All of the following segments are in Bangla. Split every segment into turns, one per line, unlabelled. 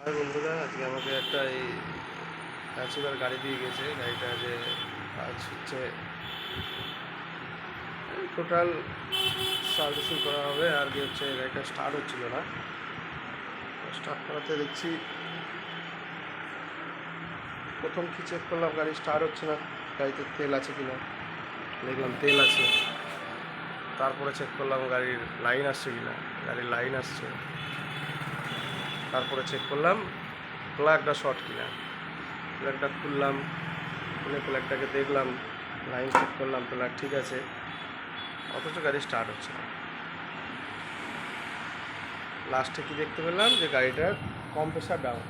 আর বন্ধুরা আজকে আমাকে একটা এই কাঁচিবার গাড়ি দিয়ে গেছে। গাড়িটা যে কাজ হচ্ছে টোটাল সার্ভিসিং করা হবে। আর কি হচ্ছে গাড়িটা স্টার্ট হচ্ছিল না, স্টার্ট করাতে দেখছি প্রথম কি চেক করলাম গাড়ি স্টার্ট হচ্ছে না, গাড়িতে তেল আছে কি না, দেখলাম তেল আছে। তারপরে চেক করলাম গাড়ির লাইন আসছে কি না, গাড়ির লাইন আসছে। তারপরে চেক করলাম প্লাগটা শর্ট কিনা, প্লাগটা খুললাম, খুলে প্লাগটাকে দেখলাম, লাইন চেক করলাম, প্লাগ ঠিক আছে, অথচ গাড়ি স্টার্ট হচ্ছে না। লাস্টে কি দেখতে পেলাম যে গাড়িটার কম্প্রেসার ডাউন,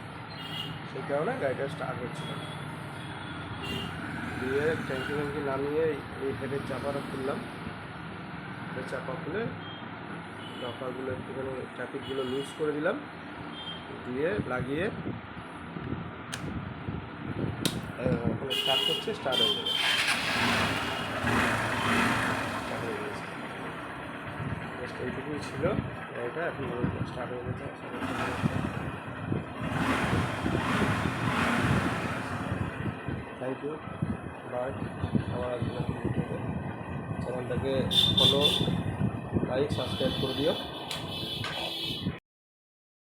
সেই কারণে গাড়িটা স্টার্ট হচ্ছিল না। দিয়ে ট্যাঙ্কি ট্যাঙ্কি নামিয়ে এই হেডের চাপাটা খুললাম, হেডের চাপা খুলে ডকারগুলো একটুখানি ট্রাফিকগুলো লুজ করে দিলাম, দিয়ে লাগিয়ে এখন স্টার্ট করছে, স্টার্ট হয়ে যাবে। স্টার্ট হয়ে গেছে, জাস্ট এইটুকুই ছিল গাড়িটা, এখন স্টার্ট হয়ে গেছে। Thank you, bye. আমার চ্যানেলটাকে ফলো, লাইক, সাবস্ক্রাইব করে দিও।